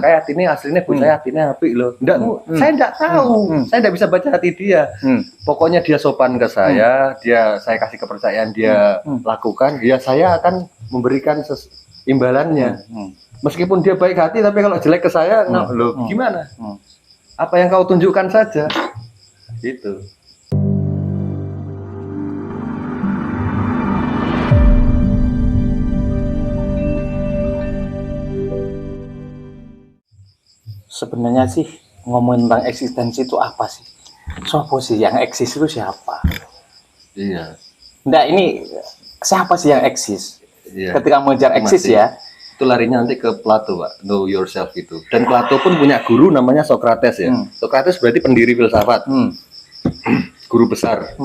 kayak hati ini aslinya bu saya hatinya apik loh. Saya enggak tahu. Saya enggak bisa baca hati dia. Pokoknya dia sopan ke saya, saya kasih kepercayaan dia lakukan, ya saya akan memberikan imbalannya. Meskipun dia baik hati tapi kalau jelek ke saya, loh gimana? Apa yang kau tunjukkan saja. Gitu. Sebenarnya sih ngomongin tentang eksistensi itu apa sih? Siapa sih yang eksis itu siapa? Iya. Nggak, ini siapa sih yang eksis? Iya. Ketika mengejar eksis ya. Itu larinya nanti ke Plato, Pak. Know yourself itu. Dan Plato pun punya guru namanya Socrates ya. Socrates berarti pendiri filsafat. Guru besar.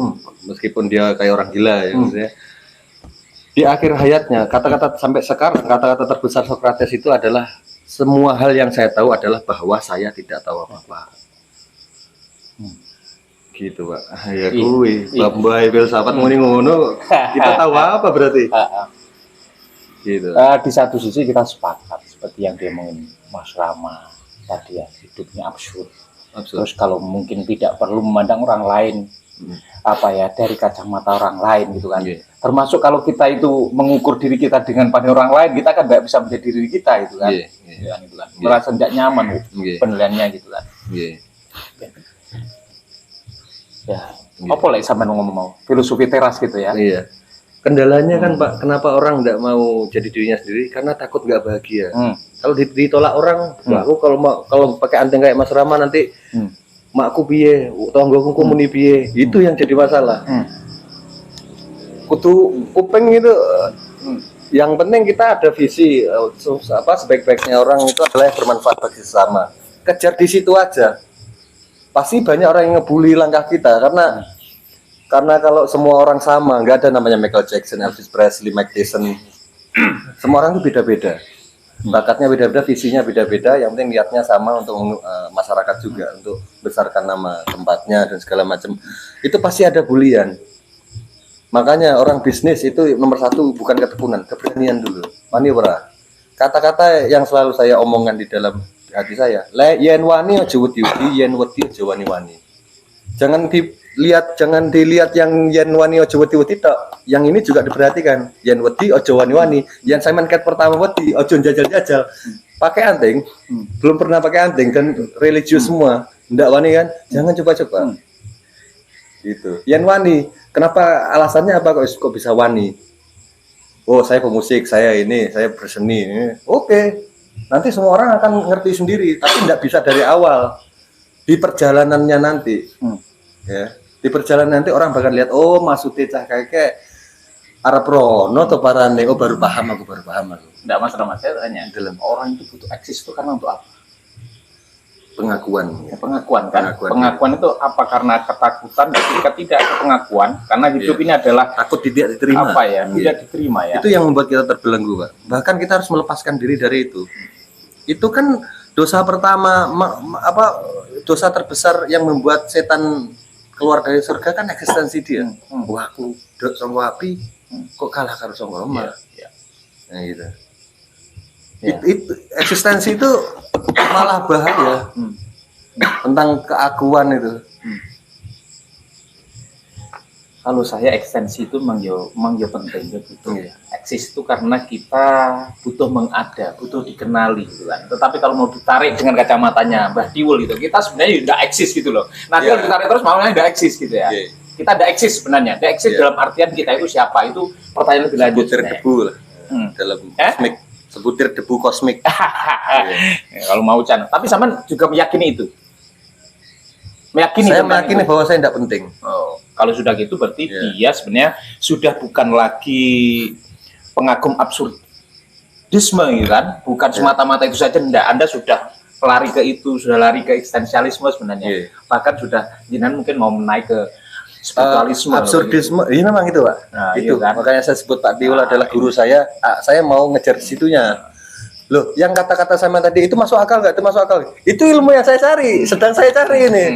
Meskipun dia kayak orang gila ya maksudnya. Di akhir hayatnya, kata-kata sampai sekarang, kata-kata terbesar Socrates itu adalah semua hal yang saya tahu adalah bahwa saya tidak tahu apa-apa. Gitu, Pak. Ya kuwi, bambai filsafat ngono-ngono, kita tahu apa berarti? Gitu. Di satu sisi kita sepakat seperti yang dia ngomongin Mas Rama tadi ya, hidupnya absurd. Terus kalau mungkin tidak perlu memandang orang lain dari kacamata orang lain gitu kan. Termasuk kalau kita itu mengukur diri kita dengan pandang orang lain, kita kan nggak bisa menjadi diri kita itu kan. Gitu kan. Merasa tidak nyaman penilaiannya gitu kan. Ya, apa lagi sampai ngomong filosofi teras gitu ya. Iya. Kendalanya kan Pak, kenapa orang nggak mau jadi dirinya sendiri? Karena takut nggak bahagia. Kalau ditolak orang, aku kalau pakai anting kayak Mas Rama nanti makku piye, tonggoku muni piye, itu yang jadi masalah. Kudu kuping itu, yang penting kita ada visi, sebaik-baiknya orang itu adalah yang bermanfaat bagi sesama. Kejar di situ aja. Pasti banyak orang yang ngebully langkah kita karena kalau semua orang sama, nggak ada namanya Michael Jackson, Elvis Presley, Mike Tyson. Semua orang itu beda-beda. Bakatnya beda-beda, visinya beda-beda, yang penting niatnya sama untuk masyarakat juga, untuk besarkan nama tempatnya dan segala macam. Itu pasti ada bulian. Makanya orang bisnis itu nomor satu bukan ketekunan, keberanian dulu. Wani ora. Kata-kata yang selalu saya omongkan di dalam hati saya, yen wani aja wedi-wedi, yen wedi aja wani-wani. Jangan dilihat yang yen wani aja wedi-wedi tok. Yang ini juga diperhatikan. Yen wedi aja wani-wani, yen sampean ket pertama wedi aja jajal-jajal. Pakai anting, belum pernah pakai anting dan religius semua. Ndak wani kan? Jangan coba-coba. Gitu. Yen wani, kenapa alasannya apa kok bisa wani? Oh, saya pemusik, saya berseni. Oke. Nanti semua orang akan ngerti sendiri, tapi ndak bisa dari awal. Di perjalanannya nanti. Ya. Di perjalanan nanti orang bakal lihat, oh maksudnya cah kayak Arab Rono atau Parane, oh baru paham aku. Enggak masalah Mas, saya tanya, dalam orang itu butuh eksis itu karena untuk apa? Pengakuan. Ya, pengakuan kan. Pengakuan itu apa? Karena ketakutan ketika tidak ada pengakuan, karena hidup ini adalah takut tidak diterima. Tidak diterima ya. Itu yang membuat kita terbelenggu, Pak. Bahkan kita harus melepaskan diri dari itu. Itu kan dosa pertama, dosa terbesar yang membuat setan keluar dari surga kan eksistensi dia. Wah, aku dok sanggo api, kok kalah karo sanggo lemah. Nah gitu. Itu eksistensi itu malah bahaya. Tentang keakuan itu. Kalau saya ekstensi itu memang penting betul ya. Eksis itu karena kita butuh butuh dikenali gitu kan. Tetapi kalau mau ditarik dengan kacamatanya Mbah Diwul itu, kita sebenarnya tidak eksis gitu loh. Nanti kalau ditarik terus maunya tidak eksis gitu ya. Kita tidak eksis sebenarnya. Tidak eksis dalam artian kita itu siapa, itu pertanyaan lebih lanjut. Sebutir debu lah. Dalam kosmik. Sebutir debu kosmik. Kalau mau can. Tapi sama juga meyakini itu. Saya meyakini bahwa saya tidak penting. Kalau sudah gitu berarti dia sebenarnya sudah bukan lagi pengagum absurdisme gitu kan, bukan semata-mata itu saja. Enggak, Anda sudah lari ke itu, sudah lari ke eksistensialisme sebenarnya. Bahkan sudah jenengan mungkin mau naik ke spiritualisme. Absurdisme, ini memang itu Pak. Nah, itu kan? Makanya saya sebut Pak Diwul adalah guru saya mau ngejar situnya. Loh, yang kata-kata sama tadi itu masuk akal nggak? Itu masuk akal. Itu ilmu yang saya cari, sedang saya cari ini.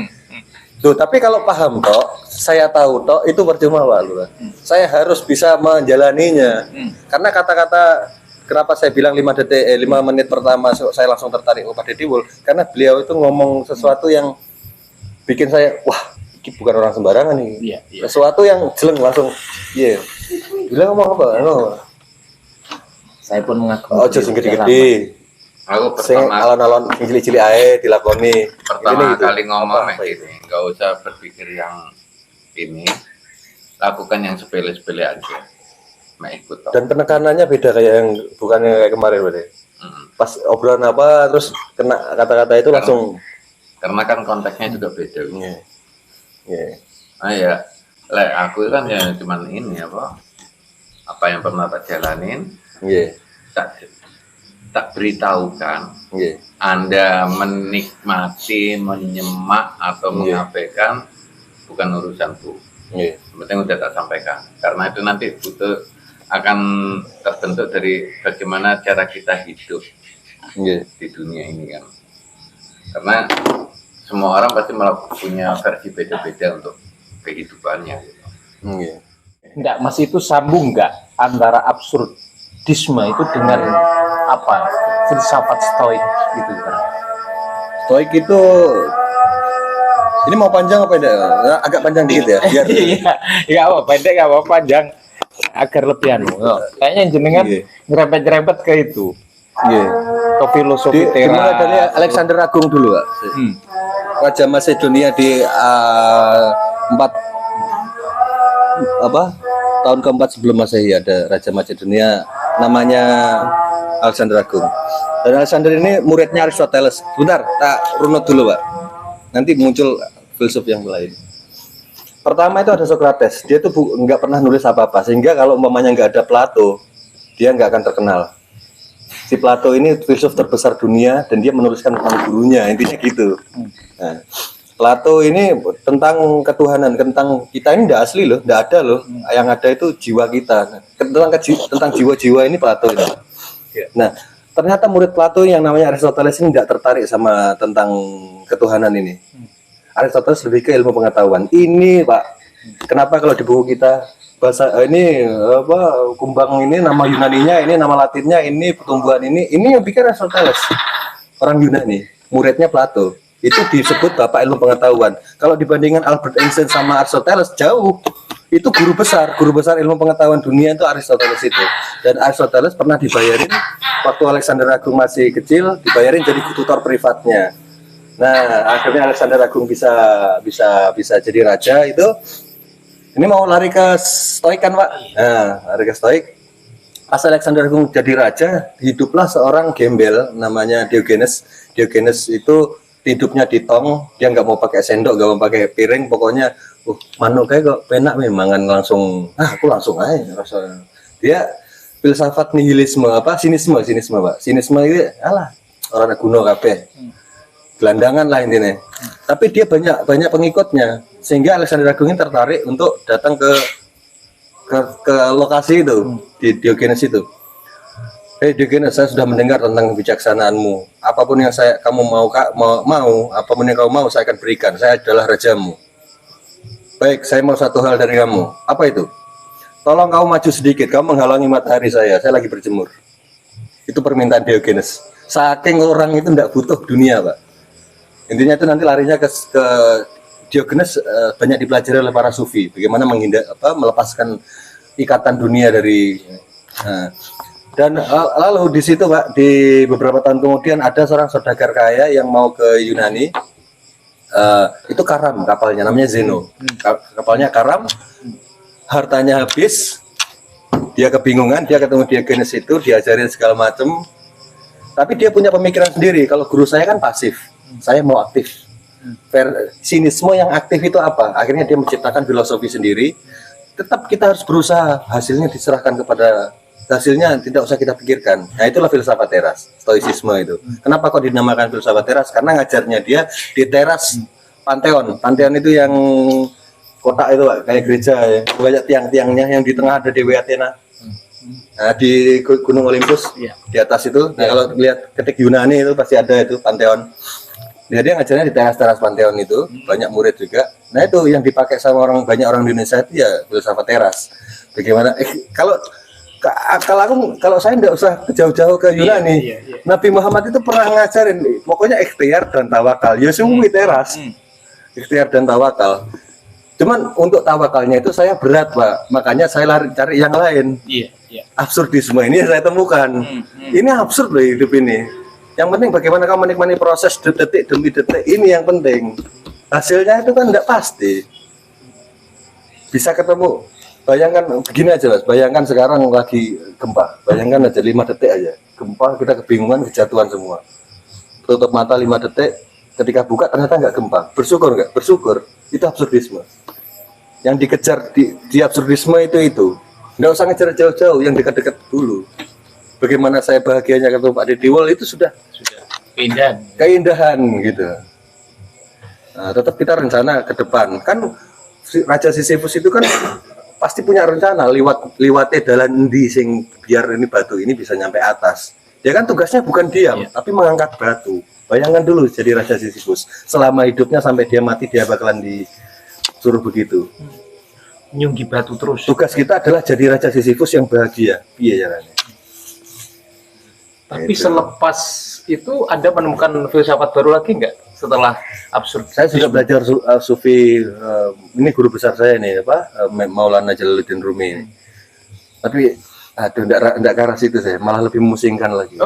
Tuh, tapi kalau paham saya tahu itu percuma Pak Lurah. Saya harus bisa menjalaninya. Karena kata-kata kenapa saya bilang 5 detik 5 menit pertama saya langsung tertarik kepada Tiwul, karena beliau itu ngomong sesuatu yang bikin saya wah, ini bukan orang sembarangan nih. Iya. Sesuatu yang jeleng langsung. Iya. Beliau ngomong apa? Saya pun mengagumi. Ojo sing gede-gede. Aku Sing pertama alon-alon sing cilik-cilik ae dilakoni. pertama Gitu. kali ngomong Apa kayak gini, nggak usah berpikir yang ini, lakukan yang sepele-sepele aja, ikut. Dan penekanannya beda kayak yang bukannya kayak kemarin berarti. Pas obrolan apa terus kena kata-kata itu langsung. Karena kan konteksnya juga beda. Iya. Iya. Nah ya, aku kan ya cuman ini apa yang pernah tak jalanin, Iya. tak beritahukan. Iya. Anda menikmati, menyemak atau Iya. mengabaikan bukan urusanku. Iya. Yang penting udah tak sampaikan. Karena itu nanti akan terbentuk dari bagaimana cara kita hidup Iya. di dunia ini kan. Karena semua orang pasti punya versi beda-beda untuk kehidupannya. Gitu. Iya. Enggak, Mas, itu sambung enggak antara absurdisme itu dengan apa? Filsafat stoik gitu kan. Stoik itu ini mau panjang apa tidak? Agak panjang dikit ya. Biar Iya, apa pendek enggak apa panjang agar lebih kayaknya jenengan Iya. nyerempet-nyerempet ke itu. Iya. Ke filosofi Dimulai dari teras. Alexander Agung dulu, Pak. Raja Macedonia di 4 tahun keempat sebelum Masehi ada Raja Macedonia namanya Alexander Agung. Dan Alexander ini muridnya Aristoteles. Bentar, tak runut dulu, Pak. Nanti muncul filsuf yang lain. Pertama itu ada Socrates. Dia tuh nggak pernah nulis apa-apa, sehingga kalau umpamanya nggak ada Plato, dia nggak akan terkenal. Si Plato ini filsuf terbesar dunia dan dia menuliskan tentang gurunya, intinya gitu. Nah, Plato ini tentang ketuhanan, tentang kita ini tidak asli loh, tidak ada loh. Yang ada itu jiwa kita. Tentang jiwa-jiwa ini Plato ini. Nah, ternyata murid Plato yang namanya Aristoteles ini tidak tertarik sama tentang ketuhanan ini. Aristoteles lebih ke ilmu pengetahuan. Ini Pak, kenapa kalau di buku kita bahasa ini kumbang ini nama Yunaninya, ini nama Latinnya, ini pertumbuhan ini yang bikin Aristoteles. Orang Yunani, muridnya Plato. Itu disebut bapak ilmu pengetahuan. Kalau dibandingkan Albert Einstein sama Aristoteles jauh. Itu guru besar ilmu pengetahuan dunia itu Aristoteles itu. Dan Aristoteles pernah dibayarin waktu Alexander Agung masih kecil, dibayarin jadi tutor privatnya. Nah, akhirnya Alexander Agung bisa jadi raja itu. Ini mau lari ke Stoik kan, Pak? Nah, lari ke Stoik. Pas Alexander Agung jadi raja, hiduplah seorang gembel namanya Diogenes. Diogenes itu hidupnya di tong, dia nggak mau pakai sendok, nggak mau pakai piring, pokoknya manuk kayak kok penak memang langsung, aku langsung aja rasanya. Dia filsafat nihilisme sinisme Pak. Sinisme itu orang kuno kabeh. Gelandangan lah intinya. Tapi dia banyak pengikutnya sehingga Alexander Agung ini tertarik untuk datang ke lokasi itu di Diogenes itu. Diogenes, saya sudah mendengar tentang kebijaksanaanmu. Apapun yang kamu mau, apapun yang kamu mau saya akan berikan. Saya adalah rajamu. Baik, saya mau satu hal dari kamu. Apa itu? Tolong kamu maju sedikit, kamu menghalangi matahari saya lagi berjemur. Itu permintaan Diogenes. Saking orang itu tidak butuh dunia, Pak. Intinya itu nanti larinya ke Diogenes banyak dipelajari oleh para sufi. Bagaimana melepaskan ikatan dunia dari. Dan lalu di situ, Pak, di beberapa tahun kemudian ada seorang saudagar kaya yang mau ke Yunani. Itu karam kapalnya, namanya Zeno. Kapalnya karam, hartanya habis, dia kebingungan, dia ketemu Diogenes itu, diajarin segala macam. Tapi dia punya pemikiran sendiri. Kalau guru saya kan pasif, saya mau aktif. Sinisme yang aktif itu apa? Akhirnya dia menciptakan filosofi sendiri. Tetap kita harus berusaha, hasilnya diserahkan kepada hasilnya tidak usah kita pikirkan. Nah, itulah filsafat teras, stoicisme itu. Kenapa kok dinamakan filsafat teras? Karena ngajarnya dia di teras Pantheon. Pantheon itu yang kotak itu, Pak, kayak gereja ya. Banyak tiang-tiangnya, yang di tengah ada Dewi Athena. Nah, di Gunung Olympus di atas itu. Nah, kalau lihat ketik Yunani itu pasti ada itu Pantheon. Dia ngajarnya di teras-teras Pantheon itu, banyak murid juga. Nah, itu yang dipakai sama banyak orang di Indonesia itu ya filsafat teras. Bagaimana Kalau saya nggak usah jauh-jauh ke Yunani. Iya. Nabi Muhammad itu pernah ngajarin, pokoknya ikhtiar dan tawakal. Ya semua teras. Ikhtiar dan tawakal. Cuman untuk tawakalnya itu saya berat, Pak. Makanya saya lari cari yang lain. Iya. Absurdisme ini saya temukan. Ini absurd loh hidup ini. Yang penting bagaimana kamu menikmati proses detik demi detik, ini yang penting. Hasilnya itu kan tidak pasti. Bisa ketemu. Bayangkan begini aja, Mas. Bayangkan sekarang lagi gempa. Bayangkan aja 5 detik aja. Gempa, kita kebingungan, kejatuhan semua. Tutup mata 5 detik, ketika buka ternyata nggak gempa. Bersyukur nggak? Bersyukur. Itu absurdisme. Yang dikejar di absurdisme itu. Nggak usah ngejar jauh-jauh, yang dekat-dekat dulu. Bagaimana saya bahagianya ketemu Pak Deddy Wol itu sudah keindahan gitu. Nah, tetap kita rencana ke depan. Kan Raja Sisyphus itu kan pasti punya rencana liwatnya dalan endi sing biar ini batu ini bisa nyampe atas. Dia kan tugasnya bukan diam, tapi mengangkat batu. Bayangkan dulu jadi Raja Sisyphus. Selama hidupnya sampai dia mati dia bakalan disuruh begitu. Nyunggi batu terus. Tugas kita adalah jadi Raja Sisyphus yang bahagia. Iya caranya. Tapi selepas itu Anda menemukan filsafat baru lagi nggak setelah absurd? Saya sudah belajar sufi, ini guru besar saya nih, Maulana Jalaluddin Rumi. Tapi aduh enggak ke arah situ saya, malah lebih memusingkan lagi.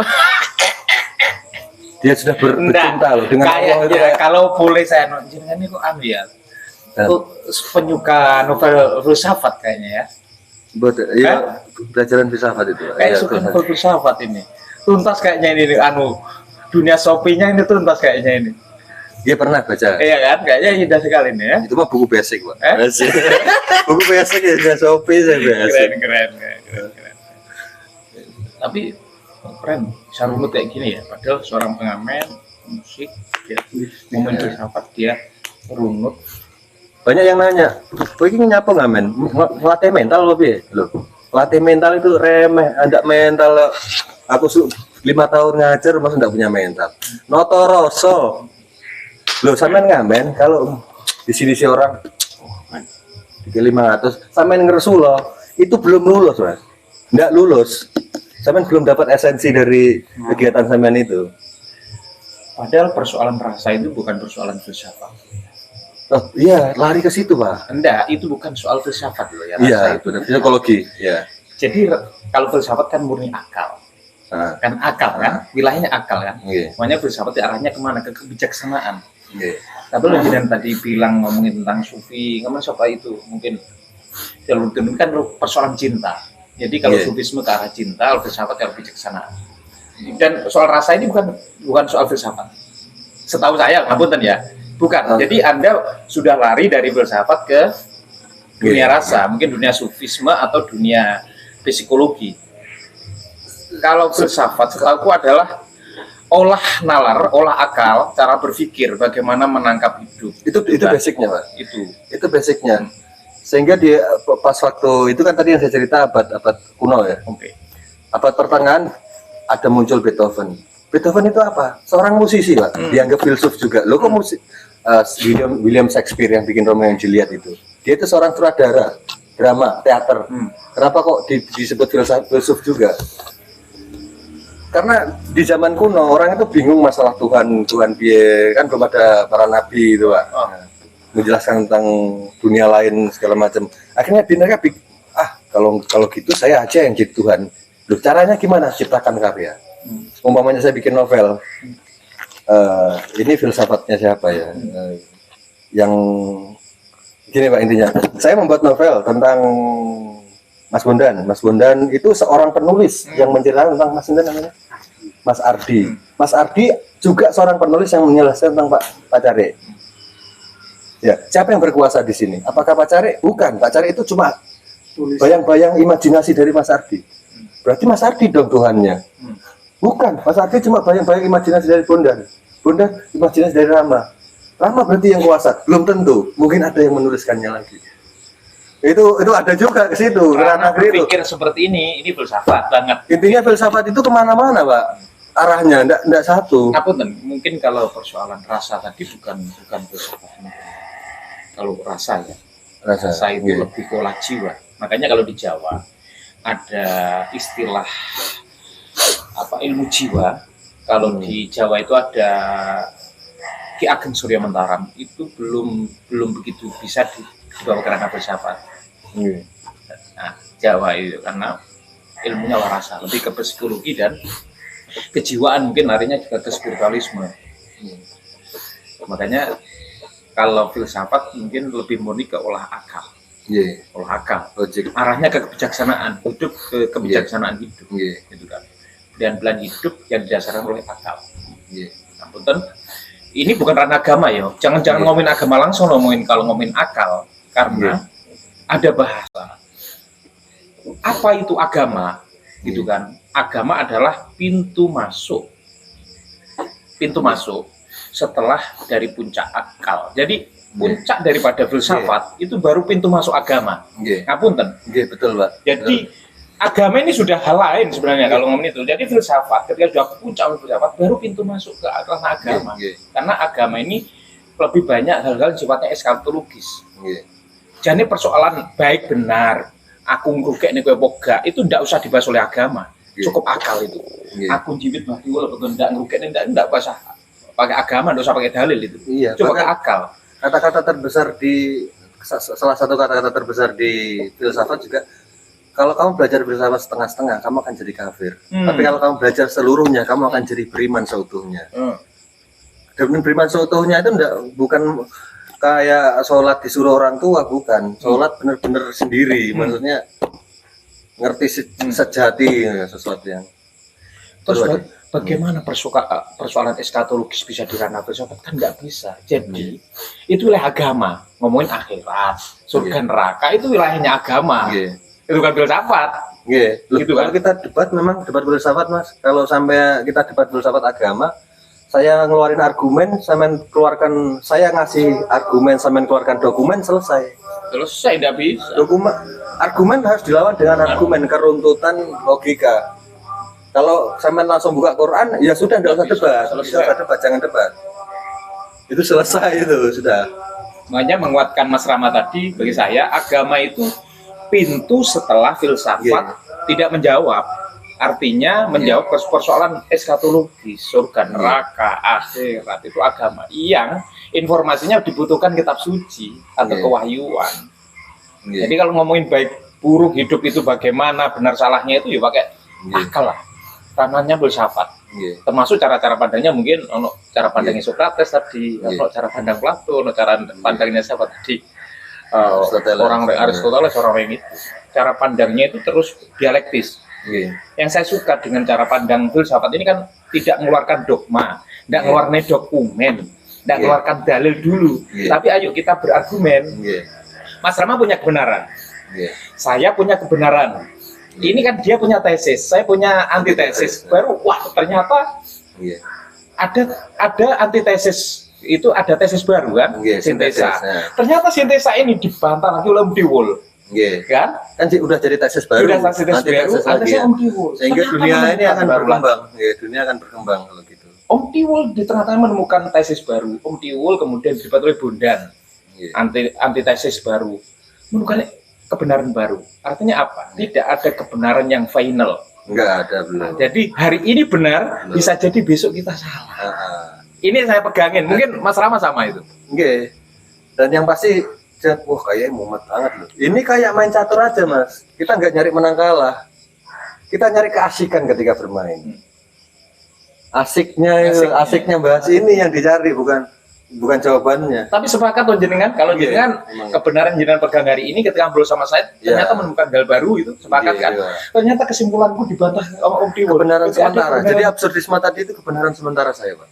Dia sudah bercinta loh dengan Allah itu kayak, kalau boleh saya jenengan ini kok ya. Penyuka novel filsafat kayaknya ya. Iya, pelajaran filsafat itu. Kayak suka novel filsafat ini. Tuntas kayaknya ini dunia Shopee-nya ini tuntas kayaknya ini. Dia pernah baca. Iya kan? Kayaknya indah sekali nih ya. Itu mah buku basic, Pak. Basic. Buku basic ya Shopee saya basic. Keren. Tapi keren, bisa runut kayak gini ya. Padahal seorang pengamen musik, ya, momen filsafat dia runut. Banyak yang nanya, "Kowe iki nyapa ngamen? Latih mental loh, piye?" Loh, latih mental itu remeh, ada mental. Aku 5 tahun ngajar masih enggak punya mental. Noto rasa. Loh, sampean ngamen kalau di sini si orang 500, sampean ngeresu loh. Itu belum lulus, Mas. Enggak lulus. Sampean belum dapat esensi dari kegiatan sampean itu. Padahal persoalan rasa itu bukan persoalan filsafat. Oh iya, lari ke situ, Pak. Enggak, itu bukan soal filsafat loh ya. Iya, itu psikologi. Ya. Jadi kalau filsafat kan murni akal. Kan akal kan, wilayahnya akal kan. Makanya filsafat arahnya kemana? Ke kebijaksanaan. Tapi lo jangan tadi bilang ngomongin tentang sufi, ngomong siapa itu mungkin jalur kan persoalan cinta. Jadi kalau sufisme ke arah cinta, kalau filsafat ke arah kebijaksanaan. Dan soal rasa ini bukan soal filsafat. Setahu saya, ngapunten ya, bukan. Jadi Anda sudah lari dari filsafat ke dunia rasa, mungkin dunia sufisme atau dunia psikologi. Kalau filsafat setahuku adalah olah nalar, olah akal, cara berpikir, bagaimana menangkap hidup. Itu basicnya, Pak. Itu basicnya. Sehingga dia pas waktu itu kan tadi yang saya cerita abad kuno ya. Oke. Abad pertengahan ada muncul Beethoven. Beethoven itu apa? Seorang musisi, Pak. Dianggap filsuf juga. Loh kok musik? William Shakespeare yang bikin Romeo and Juliet itu. Dia itu seorang sutradara, drama, teater. Kenapa kok disebut filsuf juga? Karena di zaman kuno orang itu bingung masalah Tuhan piye, kan belum ada para nabi itu, Pak. Menjelaskan tentang dunia lain segala macam. Akhirnya mereka kalau gitu saya aja yang jadi Tuhan. Loh, caranya gimana? Ciptakan karya. Umpamanya saya bikin novel. Ini filsafatnya siapa ya? Yang gini, Pak, intinya. Saya membuat novel tentang Mas Bondan. Mas Bondan itu seorang penulis yang menceritakan tentang Mas Bondan namanya Mas Ardi. Mas Ardi juga seorang penulis yang menjelaskan tentang Pak Cari. Ya, siapa yang berkuasa di sini? Apakah Pak Cari? Bukan. Pak Cari itu cuma bayang-bayang imajinasi dari Mas Ardi. Berarti Mas Ardi dong Tuhannya. Bukan. Mas Ardi cuma bayang-bayang imajinasi dari Bondan. Bondan imajinasi dari Rama. Rama berarti yang kuasa. Belum tentu. Mungkin ada yang menuliskannya lagi. Itu ada juga ke situ. Karena berpikir seperti ini filsafat banget. Intinya filsafat itu kemana-mana, Pak. Arahnya enggak satu. Ngapunten, mungkin kalau persoalan rasa tadi bukan filsafat. Kalau rasa ya, rasa itu lebih ke olah jiwa. Makanya kalau di Jawa ada istilah apa ilmu jiwa. Kalau di Jawa itu ada Ki Ageng Surya Mentaram, itu belum begitu bisa dibawa ke ranah filsafat. Nah, Jawa itu karena ilmunya warasa, lebih ke psikologi dan kejiwaan, mungkin larinya juga ke spiritualisme. Makanya kalau filsafat mungkin lebih murni ke olah akal. Olah akal, logik. Arahnya ke kebijaksanaan hidup, ke kebijaksanaan hidup, gitu kan. Dan plan hidup yang didasarkan oleh akal. Nah, punten, ini bukan ranah agama ya. Jangan ngomongin agama langsung, kalau ngomongin akal, karena ada bahasa. Apa itu agama? Gitu kan? Agama adalah pintu masuk setelah dari puncak akal. Jadi puncak daripada filsafat itu baru pintu masuk agama. Ngapunten. Betul, Pak. Jadi agama ini sudah hal lain sebenarnya kalau ngomongin itu. Jadi filsafat ketika sudah puncak filsafat baru pintu masuk ke ranah agama. Karena agama ini lebih banyak hal-hal sifatnya eskatologis. Jadi persoalan baik benar, aku ngrugek nih kowe boga, itu tidak usah dibahas oleh agama. Cukup akal itu. Aku jiwit mati wala betul ndak ngrugek ndak usah pakai agama, ndak usah pakai dalil itu. Coba pakai akal. Kata-kata terbesar salah satu kata-kata terbesar di filsafat juga, kalau kamu belajar filsafat setengah-setengah, kamu akan jadi kafir. Tapi kalau kamu belajar seluruhnya, kamu akan jadi beriman seutuhnya. Dan beriman seutuhnya itu bukan kayak sholat disuruh orang tua, bukan. Sholat benar-benar sendiri, maksudnya ngerti sejati sesuatu yang. Terus bagaimana persoalan eskatologis bisa diranah filsafat? Kan nggak bisa. Jadi itu wilayah agama. Ngomongin akhirat, surga neraka itu wilayahnya agama. Itu kan filsafat. Gitu kalau kita debat, memang debat filsafat, Mas. Kalau sampai kita debat filsafat agama, saya ngeluarin argumen, saya ngasih argumen, sampean keluarkan dokumen, selesai. Selesai, tidak bisa. Argumen harus dilawan dengan argumen, keruntutan logika. Kalau sampean langsung buka Quran, ya sudah, tidak usah debat, jangan debat. Itu selesai, itu sudah. Makanya menguatkan Mas Rama tadi, bagi saya agama itu pintu setelah filsafat tidak menjawab. Artinya menjawab persoalan eskatologis, surga neraka, akhirat, itu agama yang informasinya dibutuhkan kitab suci atau kewahyuan. Jadi kalau ngomongin baik buruk hidup itu bagaimana, benar salahnya itu ya pakai akal lah. Ranahnya filsafat. Termasuk cara-cara pandangnya, mungkin ono cara pandangnya Sokrates tadi, ono cara pandang Plato, ono cara pandangnya siapa tadi? Orang Aristoteles, orang yang itu. Cara pandangnya itu terus dialektis. Yang saya suka dengan cara pandang filsafat ini kan tidak mengeluarkan dogma, tidak mengeluarkan dokumen, tidak mengeluarkan dalil dulu, tapi ayo kita berargumen. Mas Rama punya kebenaran, saya punya kebenaran. Ini kan dia punya tesis, saya punya antitesis. Baru wah ternyata ada antitesis, itu ada tesis baru kan, sintesa. Ternyata sintesa ini dibantah lagi oleh Diwul. Kan udah jadi tesis baru, sehingga dunia ini akan berkembang. Dunia akan berkembang kalau gitu. Om Tiwul di tengah-tengah menemukan tesis baru. Om Tiwul kemudian didapat oleh Bondan, antitesis baru, menemukan kebenaran baru. Artinya apa? Tidak ada kebenaran yang final. Enggak ada, belum. Jadi hari ini benar, bisa jadi besok kita salah. Ini saya pegangin. Mungkin Mas Rama sama itu. Dan yang pasti, wah kayaknya mumet banget loh. Ini kayak main catur aja, Mas. Kita nggak nyari menang kalah. Kita nyari keasikan ketika bermain. Asiknya bahas ini yang dicari, bukan jawabannya. Tapi sepakat jenengan, kalau jenengan kebenaran jenengan pegang hari ini ketika ngobrol sama saya, ternyata menemukan hal baru itu, sepakat kan? Ternyata kesimpulanku dibantah sama Om Tiwul. Kebenaran sementara. Jadi absurdisme tadi itu kebenaran sementara saya, Pak.